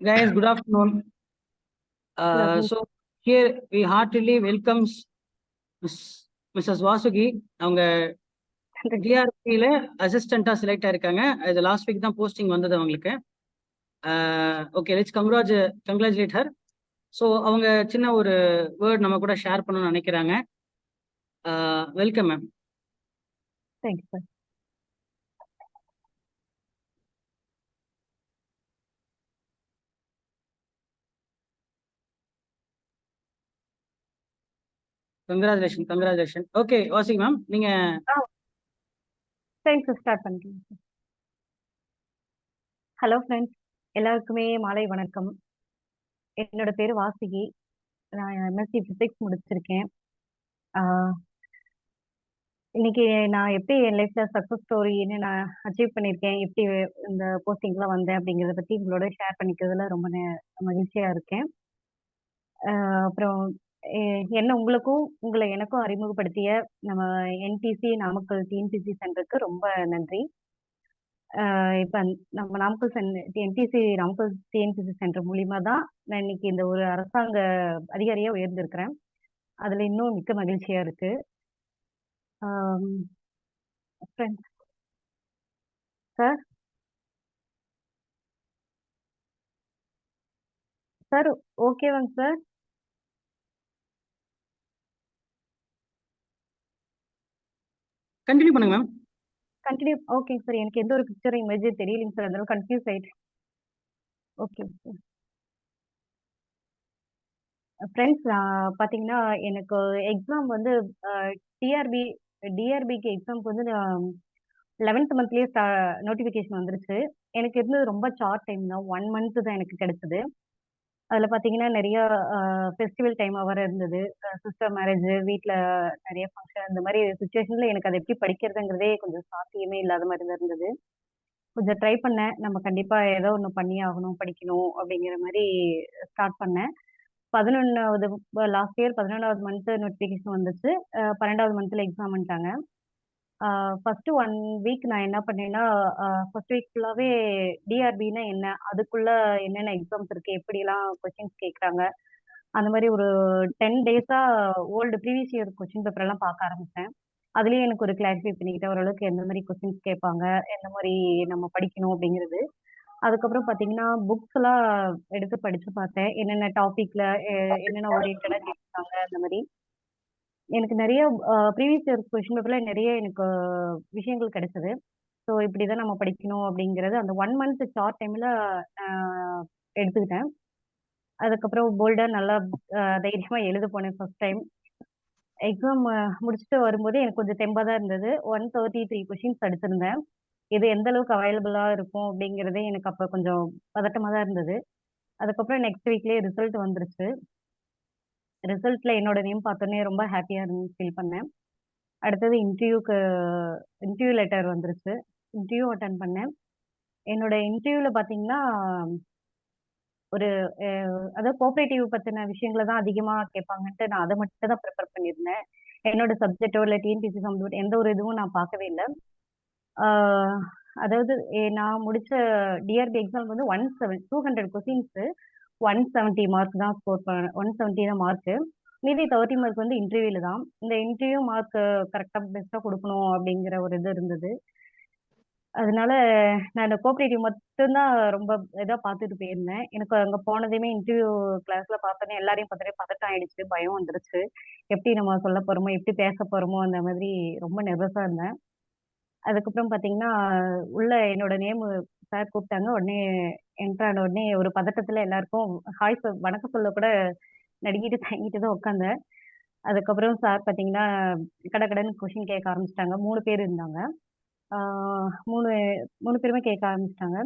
Guys, good afternoon. So here we heartily welcomes Mrs. Vasugi. அவங்க டிஆர்பியில் அசிஸ்டண்ட்டாக select ஆயிருக்காங்க. அது லாஸ்ட் வீக் தான் போஸ்டிங் வந்தது அவங்களுக்கு. Okay, let's congratulate her. So அவங்க சின்ன ஒரு வேர்ட் நம்ம கூட ஷேர் பண்ணணும்னு நினைக்கிறாங்க. Welcome ma'am. Thanks sir. Congratulation. Okay Wasiq ma'am, நீங்க தேங்க்ஸ் ஸ்டார்ட் பண்ணிக்கலாம். ஹலோ ஃப்ரெண்ட்ஸ், எல்லாருக்குமே மாலை வணக்கம். என்னோட பேர் வாசுகி. நான் எம்எஸ்சி ஃபிசிக்ஸ் முடிச்சிருக்கேன். இன்னைக்கு நான் எப்படி என் லைஃப்ல சக்ஸஸ் ஸ்டோரின்னு நான் அச்சீவ் பண்ணியிருக்கேன், எப்படி இந்த போஸ்டிங்லாம் வந்தேன் அப்படிங்கிறத பற்றி உங்களோட ஷேர் பண்ணிக்கிறதுல ரொம்ப மகிழ்ச்சியா இருக்கேன். அப்புறம் என்ன உங்களை எனக்கும் அறிமுகப்படுத்திய நம்ம என்டிசி நாமக்கல் டிஎன்பிசி சென்டருக்கு ரொம்ப நன்றி. இப்போ நம்ம என்டிசி நாமக்கல் டிஎன்பிசி சென்டர் மூலியமா தான் நான் இன்னைக்கு இந்த ஒரு அரசாங்க அதிகாரியா உயர்ந்திருக்கிறேன். அதுல இன்னும் மிக்க மகிழ்ச்சியா இருக்கு. சார் சார் ஓகேவாங்க சார்? கண்டினியூ பண்ணுங்க மேம். கண்டினியூ. ஓகே சார், எனக்கு எந்த ஒரு பிக்சர் இமேஜ் தெரியலைங்க சார், அதனால கன்ஃபியூஸ் ஆயிடுச்சு. Okay sir. ஃப்ரெண்ட்ஸ், பார்த்தீங்கன்னா எனக்கு எக்ஸாம் வந்து டிஆர்பிக்கு எக்ஸாம்க்கு வந்து 11th மந்த்லேயே நோட்டிஃபிகேஷன் வந்துருச்சு. எனக்கு இருந்தது ரொம்ப ஷார்ட் டைம் தான், 1 மந்த் தான் எனக்கு கிடைச்சது. அதில் பார்த்தீங்கன்னா நிறைய ஃபெஸ்டிவல் டைமாக வர இருந்தது, சிஸ்டர் மேரேஜ், வீட்டில் நிறைய ஃபங்க்ஷன், இந்த மாதிரி சுச்சுவேஷனில் எனக்கு அதை எப்படி படிக்கிறதுங்கிறதே கொஞ்சம் சாத்தியமே இல்லாத மாதிரி தான் இருந்தது. கொஞ்சம் ட்ரை பண்ணேன், நம்ம கண்டிப்பாக ஏதோ ஒன்று பண்ணியே ஆகணும், படிக்கணும் அப்படிங்கிற மாதிரி ஸ்டார்ட் பண்ணேன். 11வது லாஸ்ட் இயர் 11வது மந்த் நோட்டிஃபிகேஷன் வந்துச்சு. 12வது மந்த்தில் எக்ஸாம் பண்ணிட்டாங்க. ஃபர்ஸ்ட் 1 வீக் நான் என்ன பண்ணேன்னா, ஃபர்ஸ்ட் வீக் ஃபுல்லாகவே டிஆர்பின்னா என்ன, அதுக்குள்ள என்னென்ன எக்ஸாம்ஸ் இருக்கு, எப்படிலாம் கொஸ்டின்ஸ் கேட்குறாங்க, அந்த மாதிரி ஒரு 10 டேஸா old previous year question paper எல்லாம் பார்க்க ஆரம்பிச்சேன். அதுலயே எனக்கு ஒரு கிளாரிஃபை பண்ணிக்கிட்டேன், ஓரளவுக்கு எந்த மாதிரி கொஸ்டின்ஸ் கேட்பாங்க, எந்த மாதிரி நம்ம படிக்கணும் அப்படிங்கிறது. அதுக்கப்புறம் பார்த்தீங்கன்னா புக்ஸ் எல்லாம் எடுத்து படிச்சு பார்த்தேன், என்னென்ன டாபிக்ல என்னென்ன ஓரியன்டா கேட்பாங்க அந்த மாதிரி. எனக்கு நிறைய ப்ரீவியஸ் இயர் கொஸ்டின் பேப்பர்ல நிறைய எனக்கு விஷயங்கள் கிடைச்சது. ஸோ இப்படிதான் நம்ம படிக்கணும் அப்படிங்கிறது அந்த 1 மந்த் ஷார்ட் டைம்ல எடுத்துக்கிட்டேன். அதுக்கப்புறம் போல்டா நல்லா தைரியமா எழுத போனேன் ஃபர்ஸ்ட் டைம். எக்ஸாம் முடிச்சுட்டு வரும்போது எனக்கு கொஞ்சம் தெம்பா தான் இருந்தது. 133 கொஸ்டின்ஸ் எடுத்திருந்தேன். இது எந்த அளவுக்கு அவைலபிளா இருக்கும் அப்படிங்கிறதே எனக்கு அப்போ கொஞ்சம் பதட்டமா தான் இருந்தது. அதுக்கப்புறம் நெக்ஸ்ட் வீக்லயே ரிசல்ட் வந்துருச்சு. ரிசல்ட்ல என்னோட நேம் பார்த்தோன்னே ரொம்ப ஹாப்பியா ஃபீல் பண்ணேன். அடுத்தது இன்டர்வியூ லெட்டர் வந்துருச்சு. இன்டர்வியூ அட்டன் பண்ணேன். என்னோட இன்டர்வியூல பார்த்தீங்கன்னா ஒரு அதாவது கோஆபரேட்டிவ் பத்தின விஷயங்களை தான் அதிகமா கேட்பாங்கன்ட்டு நான் அதை மட்டும் தான் ப்ரிப்பேர் பண்ணியிருந்தேன். என்னோட சப்ஜெக்டோ இல்லை டிஎன்பிசி சப்ஜெக்ட் எந்த ஒரு இதுவும் நான் பார்க்கவே இல்லை. அதாவது நான் முடிச்ச டிஆர்பி எக்ஸாம் வந்து 200 கொஸ்டின்ஸ் 170 மார்க் தான் ஸ்கோர் பண்ண, 170 தான் மார்க்கு. மீதி 30 மார்க் வந்து இன்டர்வியூல தான். இந்த இன்டர்வியூ மார்க் கரெக்டாக பெஸ்ட்டாக கொடுக்கணும் அப்படிங்கிற ஒரு இது இருந்தது. அதனால நான் இந்த கோஆபரேட்டிவ் மட்டும்தான் ரொம்ப இதாக பார்த்துட்டு போயிருந்தேன். எனக்கு அங்கே போனதையுமே இன்டர்வியூ கிளாஸ்ல பார்த்தோன்னே எல்லாரையும் பார்த்தோன்னே பதட்டம் ஆயிடுச்சு, பயம் வந்துருச்சு. எப்படி நம்ம சொல்ல போறோமோ, எப்படி பேச போறோமோ, அந்த மாதிரி ரொம்ப நெர்வஸா இருந்தேன். அதுக்கப்புறம் பார்த்தீங்கன்னா உள்ள என்னோட நேம் சார் கூப்பிட்டாங்க. உடனே என்ட்ரான உடனே ஒரு பதட்டத்துல எல்லாருக்கும் ஹாய் சார் வணக்கம் சொல்ல கூட நடுங்கிட்டு தயங்கிட்டு தான் உட்காந்தேன். அதுக்கப்புறம் சார் பார்த்தீங்கன்னா கடகடன்னு கொஷின் கேட்க ஆரம்பிச்சிட்டாங்க. 3 பேர் இருந்தாங்க. மூணு மூணு பேருமே கேட்க ஆரம்பிச்சிட்டாங்க.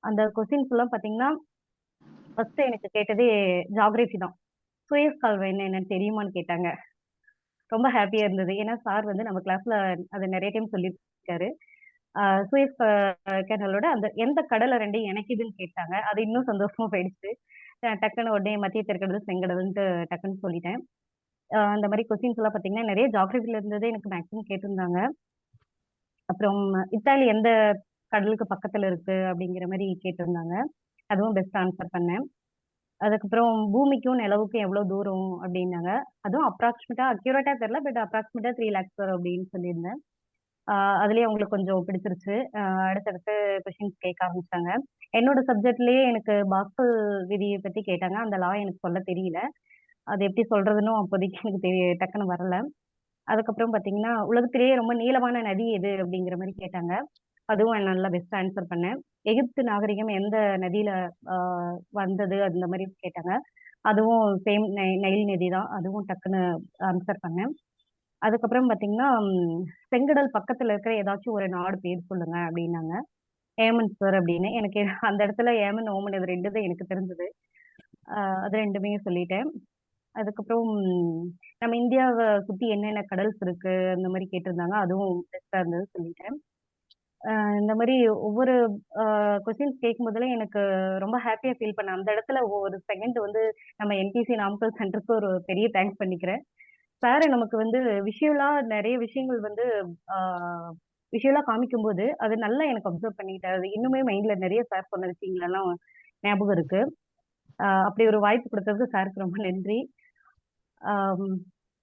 அந்த கொஸ்டின்ஸ் எல்லாம் பார்த்தீங்கன்னா ஃபர்ஸ்ட் எனக்கு கேட்டதே ஜாகிரபி தான். சுயஸ் கால்வாய் என்னன்னு தெரியுமான்னு கேட்டாங்க. ரொம்ப ஹாப்பியா இருந்தது, ஏன்னா சார் வந்து நம்ம கிளாஸ்ல அதை நிறைய டைம் சொல்லியிருக்காரு. சுயஸ் கேனலோட அந்த எந்த கடலை ரெண்டையும் இணைக்குதுன்னு கேட்டாங்க. அது இன்னும் சந்தோஷமா போயிடுச்சு. டக்குன்னு உடனே மத்திய தெற்கடல் செங்கடல்ன்ட்டு டக்குன்னு சொல்லிட்டேன். அந்த மாதிரி கொஸ்டின்ஸ் எல்லாம் பார்த்தீங்கன்னா நிறைய ஜாகிரபில இருந்ததே எனக்கு மேக்ஸிமம் கேட்டிருந்தாங்க. அப்புறம் இத்தாலி எந்த கடலுக்கு பக்கத்துல இருக்கு அப்படிங்கிற மாதிரி கேட்டிருந்தாங்க. அதுவும் பெஸ்ட் ஆன்சர் பண்ணேன். அதுக்கப்புறம் பூமிக்கும் நிலவுக்கும் எவ்வளவு தூரம் அப்படின்னாங்க. அதுவும் அக்யூரேட்டா தெரியல. பட் அப்ராக்சிமேட்டா 3 லேக்ஸ் வரும் அப்படின்னு சொல்லியிருந்தேன். அதுலயே அவங்களுக்கு கொஞ்சம் பிடிச்சிருச்சு. அடுத்தடுத்து கொஸ்டின்ஸ் கேட்க ஆரம்பிச்சாங்க. என்னோட சப்ஜெக்ட்லயே எனக்கு பாஸ்கல் விதியை பத்தி கேட்டாங்க. அந்த லா எனக்கு சொல்ல தெரியல. அது எப்படி சொல்றதுன்னு அப்போதைக்கு எனக்கு டக்குன்னு வரல. அதுக்கப்புறம் பாத்தீங்கன்னா, உலகத்திலேயே ரொம்ப நீளமான நதி எது அப்படிங்கிற மாதிரி கேட்டாங்க. அதுவும் நல்லா பெஸ்ட் ஆன்சர் பண்ணேன். எகிப்து நாகரிகம் எந்த நதியில வந்தது அந்த மாதிரி கேட்டாங்க. அதுவும் சேம் நைல் நதி தான். அதுவும் டக்குன்னு ஆன்சர் பண்ணேன். அதுக்கப்புறம் பாத்தீங்கன்னா, செங்கடல் பக்கத்துல இருக்கிற ஏதாச்சும் ஒரு நாடு பேர் சொல்லுங்க அப்படின்னாங்க. ஏமன் சார் அப்படின்னு. எனக்கு அந்த இடத்துல ஏமன், ஓமன் இது 2 தான் எனக்கு தெரிஞ்சது. அது 2மே சொல்லிட்டேன். அதுக்கப்புறம் நம்ம இந்தியாவ சுத்தி என்னென்ன கடல்ஸ் இருக்கு அந்த மாதிரி கேட்டிருந்தாங்க. அதுவும் பெஸ்ட்டா இருந்தது சொல்லிட்டேன். இந்த மாதிரி ஒவ்வொரு கொஸ்டின்ஸ் கேட்கும்போதெல்லாம் எனக்கு ரொம்ப ஹாப்பியா ஃபீல் பண்ணேன். அந்த இடத்துல ஒரு செகண்ட் வந்து நம்ம என்டிசி நாமக்கல் சென்டருக்கு ஒரு பெரிய தேங்க்ஸ் பண்ணிக்கிறேன். சார் நமக்கு வந்து விஷுவலா நிறைய விஷயங்கள் வந்து விஷுவலா காமிக்கும்போது அது நல்லா எனக்கு அப்சர்வ் பண்ணிக்கிட்டேன். அது இன்னுமே மைண்ட்ல நிறைய சார் சொன்ன விஷயங்கள் எல்லாம் ஞாபகம் இருக்கு. அப்படி ஒரு வாய்ப்பு கொடுத்ததுக்கு சாருக்கு ரொம்ப நன்றி. ஆம்,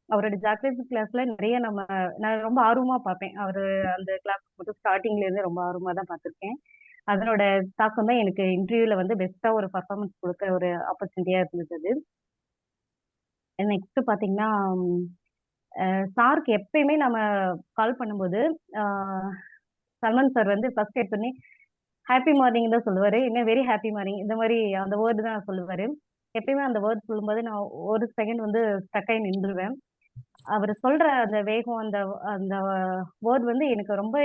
அவரோட ஜாகிரபி கிளாஸ்ல நிறைய நான் ரொம்ப ஆர்வமா பார்ப்பேன். அவரு அந்த கிளாஸ் மட்டும் ஸ்டார்டிங்ல இருந்து ரொம்ப ஆர்வமா தான் பார்த்திருக்கேன். அதனோட தாக்கம் தான் எனக்கு இன்டர்வியூல வந்து பெஸ்டா ஒரு பர்ஃபார்மன்ஸ் கொடுக்க ஒரு ஆப்பர்ச்சுனிட்டியா இருந்தது. நெக்ஸ்ட் பாத்தீங்கன்னா, சாருக்கு எப்பயுமே நம்ம கால் பண்ணும்போது சல்மான் சார் வந்து ஃபர்ஸ்ட் எடுத்தோடனே ஹாப்பி மார்னிங் தான் சொல்லுவாரு. இன்னும் வெரி ஹாப்பி மார்னிங் இந்த மாதிரி அந்த வேர்டு தான் சொல்லுவாரு. எப்பயுமே அந்த வேர்ட் சொல்லும்போது நான் ஒரு செகண்ட் வந்து ஸ்டக் ஆகி நின்றுவேன். அவர் சொல்ற அந்த வேகம், அந்த அந்த வேர்ட் வந்து எனக்கு ரொம்ப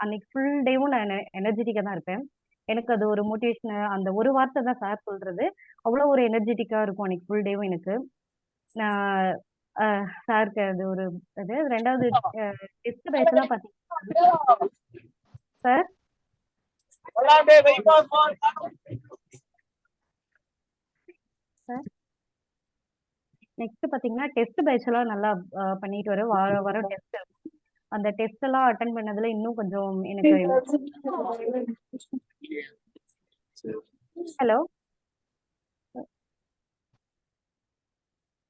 அன்னைக்கு ஃபுல் டேவும் நான் எனர்ஜெட்டிக்கா தான் இருப்பேன். எனக்கு அது ஒரு மோட்டிவேஷன். அந்த ஒரு வார்த்தை தான் சார் சொல்றது அவ்வளவு ஒரு எனர்ஜெட்டிக்கா இருக்கும் அன்னைக்கு ஃபுல் டேவும் எனக்கு. நான் சாருக்கு அது ஒரு இது. 2வது டெஸ்ட் பேட்ச் எல்லாம் பாத்தீங்கன்னா சார் சார் நெக்ஸ்ட் பாத்தீங்கன்னா டெஸ்ட் பேட்ச் எல்லாம் நல்லா பண்ணிட்டு வர வாரம் டெஸ்ட். அந்த டெஸ்ட் எல்லாம் அட்டன் பண்ணதுல இன்னும் கொஞ்சம் எனக்கு ஹலோ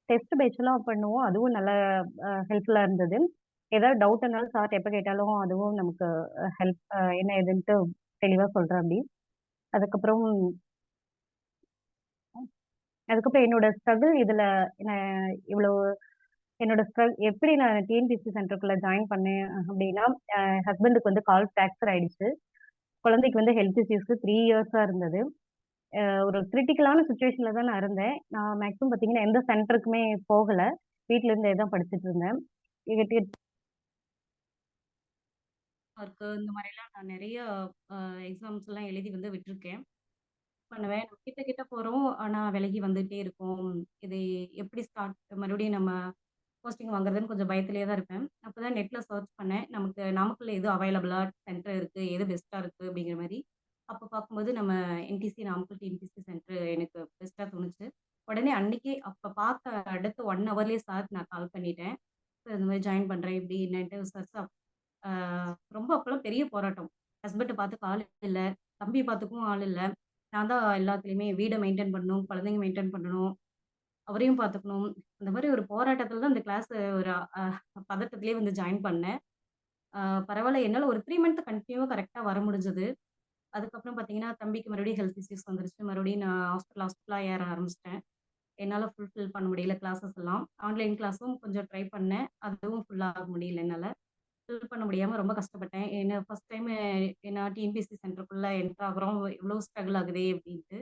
டெஸ்ட் பேட்ச் எல்லாம் பண்ணுவோம். அதுவும் நல்ல ஹெல்ப்ஃபுல்லா இருந்தது. ஏதாவது டவுட்னாலும் சார் எப்ப கேட்டாலும் அதுவும் நமக்கு ஹெல்ப் என்ன ஏதுன்ட்டு தெளிவா சொல்றாப்படி. அதுக்கப்புறம் அதுக்கப்புறம் என்னோட ஸ்ட்ரகிள் இதுல இவ்வளவு என்னோட எப்படி நான் டிஎன்பிஎஸ்சி சென்டருக்குள்ள ஜாயின் பண்ணேன் அப்படின்னா, ஹஸ்பண்டுக்கு வந்து கால் ஃப்ராக்சர் ஆயிடுச்சு. குழந்தைக்கு வந்து ஹெல்த் இஷ்யூஸ்க்கு 3 இயர்ஸா இருந்தது. ஒரு கிரிட்டிக்கலான சுச்சுவேஷன்ல தான் நான் இருந்தேன். நான் மேக்ஸிமம் பாத்தீங்கன்னா எந்த சென்டருக்குமே போகல. வீட்ல இருந்தே தான் படிச்சுட்டு இருந்தேன். ஒர்க்கு இந்த மாதிரிலாம் நான் நிறைய எக்ஸாம்ஸ் எல்லாம் எழுதி வந்து விட்டுருக்கேன். பண்ணுவேன். நம்ம கிட்ட கிட்ட போறோம். ஆனா விலகி வந்துட்டே இருக்கும். இது எப்படி மறுபடியும் நம்ம போஸ்டிங் வாங்குறதுன்னு கொஞ்சம் பயத்திலேயே தான் இருப்பேன். அப்பதான் நெட்ல சர்ச் பண்ணேன். நமக்கு நாமக்கல்ல எது அவைலபிளா சென்டர் இருக்கு, எது பெஸ்ட்டா இருக்கு அப்படிங்கிற மாரி. அப்ப பார்க்கும்போது நம்ம என்டிசி நாமக்கல் டிஎன்பிஎஸ்சி சென்டர் எனக்கு பெஸ்ட்டா தோணுச்சு. உடனே அன்னைக்கே அப்ப பார்த்த அடுத்த 1 ஹவர்லயே சாருக்கு நான் கால் பண்ணிட்டேன். இந்த மாதிரி ஜாயின் பண்றேன் இப்படி என்னன்ட்டு விசாரிச்சு ரொம்ப அப்பலாம் பெரிய போராட்டம். ஹஸ்பண்ட பார்த்துக்க ஆள் இல்ல. தம்பி பார்த்துக்கவும் ஆள் இல்ல. நான் தான் எல்லாத்துலயுமே வீட மெயின்டெயின் பண்ணணும், குழந்தைங்க மெயின்டெயின் பண்ணணும், அவரையும் பார்த்துக்கணும். அந்த மாரி ஒரு போராட்டத்துல தான் இந்த கிளாஸ் ஒரு பதட்டத்திலேயே வந்து ஜாயின் பண்ணேன். அ பரவால்ல என்னால ஒரு 3 மந்த் கன்டினியூவா கரெக்ட்டா வர முடிஞ்சது. அதுக்கப்புறம் பார்த்தீங்கன்னா, தம்பிக்கு மறுபடியும் ஹெல்த் இஷ்யூஸ் வந்துருச்சு. மறுபடியும் நான் ஹாஸ்பிட்டலா ஏற ஆரம்பிச்சுட்டேன். என்னால ஃபுல்ஃபில் பண்ண முடியல கிளாஸஸ் எல்லாம். ஆன்லைன் கிளாஸும் கொஞ்சம் ட்ரை பண்ணேன். அதுவும் ஃபுல் ஆக முடியல என்னால. ஃபில் பண்ண முடியாம ரொம்ப கஷ்டப்பட்டேன். ஏன்னா ஃபர்ஸ்ட் டைம் நான் டிஎன்பிஎஸ்சி சென்டருக்குள்ள என்டர் ஆகுறோம். இவ்ளோ ஸ்ட்ரகிள் ஆகுதே அப்டின்ட்டு.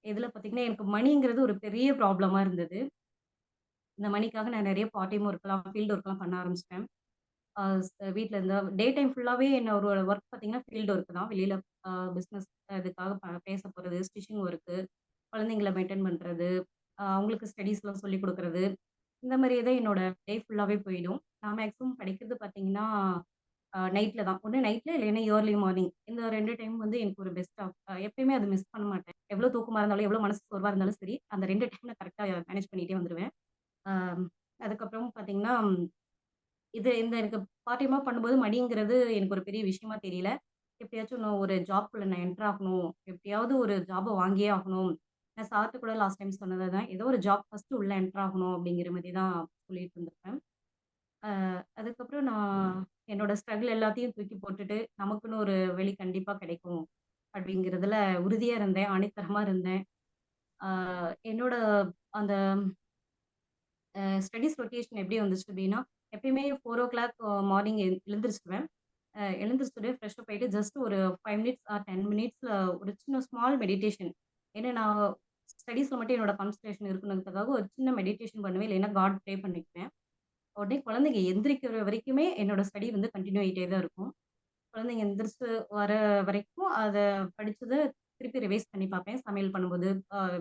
இதுல பார்த்தீங்கன்னா, எனக்கு மணிங்கிறது ஒரு பெரிய ப்ராப்ளமா இருந்தது. இந்த மணிக்காக நான் நெறைய பார்ட் டைம் ஒர்க்லாம், ஃபீல்ட் ஒர்க்லாம் பண்ண ஆரம்பிச்சுட்டேன். அ ஸ் வீட்ல இருந்தா டே டைம் ஃபுல்லாவே என்னோட ஒர்க் பார்த்தீங்கன்னா, ஃபீல்ட் ஒர்க் தான். வெளியில பிசினஸ் இதுக்காக பேச போறது, ஸ்டிச்சிங் ஒர்க்கு, குழந்தைங்கள மெயின்டெயின் பண்றது, அவங்களுக்கு ஸ்டடீஸ்லாம் சொல்லிக் குடுக்குறது. இந்த மாரியே தான் என்னோட டே ஃபுல்லாவே போயிடும். நான் மேக்ஸிமம் படிக்கிறது பார்த்தீங்கன்னா, நைட்ல தான். ஒண்ணு நைட்ல இல்லைன்னா இயர்லி மார்னிங். இந்த 2 டைம் வந்து எனக்கு ஒரு பெஸ்ட் எப்பயுமே அத மிஸ் பண்ண மாட்டேன். எவ்வளோ தூக்கமா இருந்தாலும், எவ்வளோ மனசு சோர்வா இருந்தாலும் சரி, அந்த 2 டைம் நான் கரெக்ட்டா மேனேஜ் பண்ணிட்டே வந்துருவேன். அ அதுக்கப்புறம் பார்த்தீங்கன்னா, இந்த எனக்கு பார்ட் டைமா பண்ணும்போது மணிங்கிறது எனக்கு ஒரு பெரிய விஷயமா தெரியல. எப்படியாச்சும் நான் ஒரு ஜாப்குள்ள நான் என்டர் ஆகணும். எப்படியாவது ஒரு ஜாப வாங்கியே ஆகணும். நான் சார்ட்ட கூட லாஸ்ட் டைம் சொன்னது தான். ஏதோ ஒரு ஜாப் ஃபர்ஸ்ட்டு உள்ள என்டர் ஆகணும் அப்படிங்கிற மாரி தான் சொல்லிட்டு இருந்திருப்பேன். அதுக்கப்புறம் நான் என்னோட ஸ்ட்ரகிள் எல்லாத்தையும் தூக்கி போட்டுட்டு, நமக்குன்னு ஒரு வழி கண்டிப்பா கிடைக்கும். அப்படிங்கிறதுல உறுதியா இருந்தேன். ஆணித்தரமா இருந்தேன். ஆ என்னோட அந்த ஸ்டடீஸ் ரொட்டேஷன் எப்படி வந்துச்சு அப்படின்னா, எப்பயுமே 4:00 மார்னிங் எழுந்திரிச்சுருவேன். எழுந்திரிச்சுட்டு ஃப்ரெஷ் அப் ஆயிட்டு ஜஸ்ட் ஒரு 5 மினிட்ஸ் ஆர் 10 மினிட்ஸ்ல ஒரு சின்ன ஸ்மால் மெடிடேஷன். ஏன்னா நான் ஸ்டடீஸ்ல மட்டும் என்னோட கான்சன்ட்ரேஷன் இருக்கணுங்கிறதுக்காக ஒரு சின்ன மெடிடேஷன் பண்ணுவேன். இல்லைன்னா காட் ப்ரே பண்ணிக்குவேன். உடனே குழந்தைங்க எந்திரிக்கிற வரைக்குமே என்னோட ஸ்டடி வந்து கன்டின்யூ ஆயிட்டே தான் இருக்கும். குழந்தைங்க எந்திரிச்சு வர வரைக்கும் அத படிச்சத திருப்பி ரிவைஸ் பண்ணி பார்ப்பேன். சமையல் பண்ணும்போது,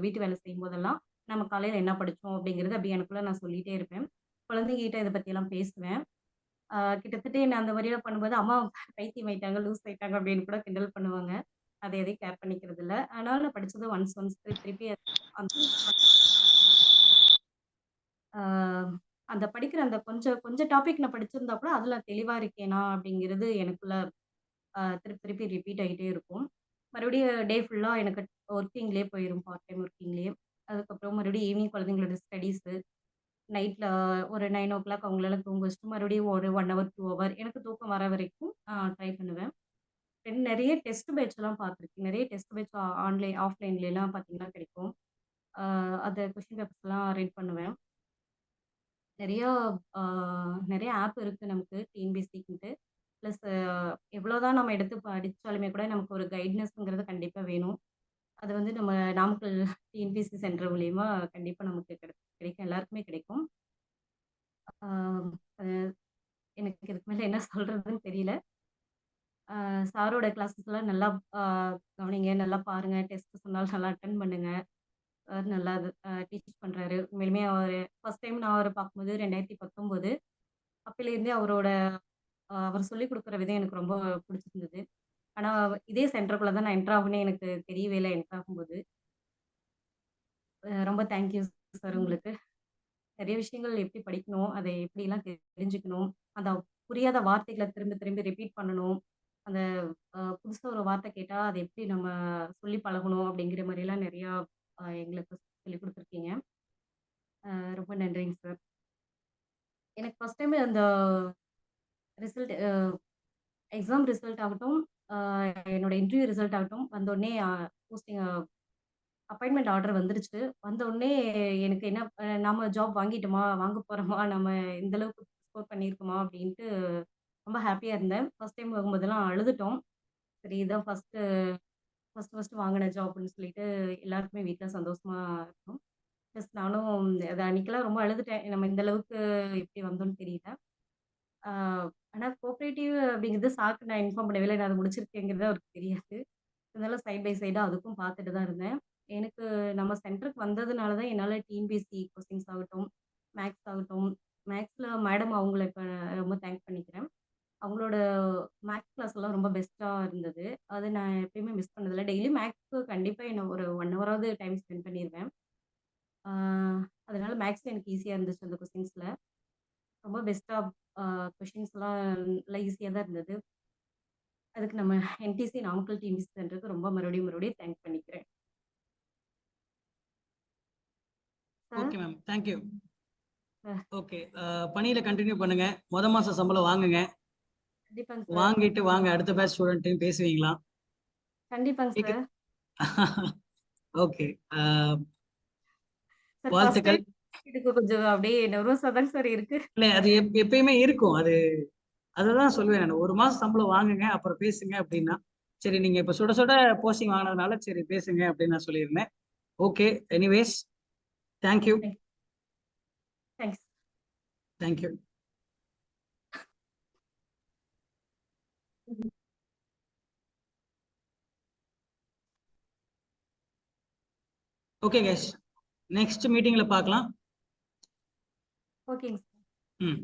வீட்டு வேலை செய்யும்போதெல்லாம், நம்ம காலையில என்ன படிச்சோம் அப்படிங்கிறது அப்படியே எனக்குள்ள நான் சொல்லிட்டே இருப்பேன். குழந்தைங்ககிட்ட இத பத்தியெல்லாம் பேசுவேன். கிட்டத்தட்ட என்ன அந்த மாரிலாம் பண்ணும்போது, அம்மா பைத்தியம் ஆயிட்டாங்க, லூஸ் ஆயிட்டாங்க அப்படின்னு கூட கிண்டல் பண்ணுவாங்க. அத எதையும் கேர் பண்ணிக்கிறது இல்ல. ஆனாலும் நான் படிச்சத ஒன்ஸ் ஒன்ஸ் திருப்பி அந்த ஆ அந்த படிக்கிற அந்த கொஞ்சம் கொஞ்சம் டாபிக் நான் படிச்சிருந்தா கூட, அதுல தெளிவா இருக்கேனா அப்படிங்கிறது எனக்குள்ள திருப்பி திருப்பி ரிப்பீட் ஆகிட்டே இருக்கும். மறுபடியும் டே ஃபுல்லா எனக்கு ஒர்க்கிங்லேயே போயிரும். பார்ட் டைம் ஒர்க்கிங்லேயே. அதுக்கப்புறம் மறுபடியும் ஈவினிங் குழந்தைங்களோட ஸ்டடீஸு. நைட்ல ஒரு 9:00 அவங்களலாம் தூங்க வச்சுட்டு, மறுபடியும் ஒரு 1 ஹவர், 2 ஹவர் எனக்கு தூக்கம் வர வரைக்கும் ட்ரை பண்ணுவேன். தென் நெறைய டெஸ்ட் பேட்ச்லாம் பார்த்துருக்கேன். நெறைய டெஸ்ட் பேட்ச் ஆஃப்லைன்லலாம் பார்த்தீங்கன்னா கிடைக்கும். அந்த கொஸ்டின் பேப்பர்ஸ்லாம் ரீட் பண்ணுவேன். நெறையா ஆ நெறைய ஆப் இருக்கு நமக்கு டிஎன்பிஎஸ்சிக்குன்ட்டு. ப்ளஸ் எவ்வளோதான் நம்ம எடுத்து படிச்சாலுமே கூட நமக்கு ஒரு கைட்னஸ்ங்கிறது கண்டிப்பா வேணும். அது வந்து நம்ம நாமக்கல் டிஎன்பிஎஸ்சி சென்டர் மூலியமா கண்டிப்பா நமக்கு கிடைக்கும். எல்லாருக்குமே கிடைக்கும். ஆ அ எனக்கு இதுக்கு மேல என்ன சொல்றதுன்னு தெரியல. சாரோட கிளாஸஸ்லாம் நல்லா ஆ கவனிங்க, நல்லா பாருங்க. டெஸ்ட் சொன்னாலும் நல்லா அட்டெண்ட் பண்ணுங்க. சார் நல்லா டீச் பண்றாரு. உண்மையிலுமே அவரு ஃபர்ஸ்ட் டைம் நான் அவர பார்க்கும்போது 2019 அப்பயிலேருந்தே அவர் சொல்லிக் குடுக்குற விதம் எனக்கு ரொம்ப புடிச்சிருந்தது. ஆனா, இதே சென்டருக்குள்ள தான் நான் என்டர் ஆகும்னே எனக்கு தெரியவே இல்ல என்டர் ஆகும்போது. ரொம்ப தேங்க் யூ சார் உங்களுக்கு. நெறைய விஷயங்கள் எப்படி படிக்கணும், அதை எப்படிலாம் தெரிஞ்சுக்கணும், அந்த புரியாத வார்த்தைகள திரும்ப திரும்பி ரிப்பீட் பண்ணணும். அந்த புதுசா ஒரு வார்த்தை கேட்டா, அதை எப்படி நம்ம சொல்லி பழகணும் அப்படிங்கிற மாரிலாம் நெறையா எங்களுக்கு சொல்லிக் குடுத்துருக்கீங்க. ரொம்ப நன்றிங்க சார். எனக்கு ஃபர்ஸ்ட் டைம் அந்த ரிசல்ட் எக்ஸாம் ரிசல்ட் ஆகட்டும், அ என்னோட இன்டர்வியூ ரிசல்ட் ஆகட்டும், வந்தோனே போஸ்டிங் அப்பாயின்ட்மென்ட் ஆர்டர் வந்துருச்சு. வந்தோனே எனக்கு என்ன நம்ம ஜாப் வாங்கிட்டோமா? வாங்க போறோமா? நம்ம இந்த அளவுக்கு ஸ்கோர் பண்ணியிருக்கோமா? அப்படின்ட்டு ரொம்ப ஹேப்பியா இருந்தேன். ஃபர்ஸ்ட் டைம் போகும்போதெல்லாம் அழுதுட்டோம். சரி இதான் ஃபர்ஸ்ட்டு வாங்குன ஜாப்ன்னு சொல்லிட்டு எல்லாருக்குமே வீட்ல சந்தோஷமா இருக்கும். ப்ளஸ் நானும் அது அன்னைக்கெல்லாம் ரொம்ப அழுதுட்டேன். நம்ம இந்த அளவுக்கு எப்படி வந்தோம்னு தெரியல. ஆ ஆனா கோஆப்பரேட்டிவ் அப்படிங்கிறது சார்க்கு நான் இன்ஃபார்ம் பண்ணவே இல்ல. நான் அத முடிச்சிருக்கேங்கிறது அவருக்கு தெரியாது. இருந்தாலும் சைட் பை சைடா அதுக்கும் பார்த்துட்டு தான் இருந்தேன். எனக்கு நம்ம சென்டருக்கு வந்ததுனால தான் என்னால டிஎன்பிஎஸ்சி கொஸ்டின்ஸ் ஆகட்டும், மேத்ஸ் ஆகட்டும், மேத்ஸ்ல மேடம் அவங்கள இப்ப ரொம்ப தேங்க் பண்ணிக்கிறேன். அவங்களோட மேத்ஸ் கிளாஸ்லாம் ரொம்ப பெஸ்ட்டா இருந்தது. அது நான் எப்பயுமே மிஸ் பண்ணதில்ல. டெய்லி மேத்ஸ்க்கு கண்டிப்பா என்ன ஒரு 1 ஹவராவது டைம் ஸ்பெண்ட் பண்ணிருவேன். ஆ அதனால மேத்ஸ் எனக்கு ஈஸியா இருந்துச்சு அந்த கொஸ்டின்ஸ்ல. ரொம்ப பெஸ்ட்டா ஆ கொஸ்டின்ஸ்லாம் நல்லா ஈஸியா தான் இருந்தது. அதுக்கு நம்ம என்டிசி நாமக்கல் டிஎன்பிஎஸ்சி சென்டருக்கு ரொம்ப மறுபடியும் மறுபடியும் தேங்க் பண்ணிக்கிறேன். Sir. Okay ma'am. Thank you. Sir. Okay. பணியில கன்டின்யூ பண்ணுங்க. மாசம் சம்பளம் வாங்குங்க. கண்டிப்பாங்க சார். வாங்கிட்டு வாங்க அடுத்த பேட்ச் ஸ்டூடண்ட்டையும் பேசுவீங்களா? கண்டிப்பாங்க கேக்கு சார். ஓகே. சார் ஃபர்ஸ்ட் வாழ்த்துக்கள். டைம் இதுக்கு கொஞ்சம் அப்படியே நர்வஸா தாங்க சார் இருக்கு. இல்ல அது எப்பயுமே இருக்கும். அததான் சொல்லுவேன் நானு. 1 மாசம் சம்பளம் வாங்குங்க, அப்புறம் பேசுங்க அப்படின்னா. சரி நீங்க இப்ப சுட சுட போஸ்டிங் வாங்குனதுனால சரி பேசுங்க அப்படின்னு நான் சொல்லியிருந்தேன். Okay. Anyways thank you. Thanks. Thank you. Okay guys. Next மீட்டிங்ல பார்க்கலாம். ஓகேங்க சார். ம்.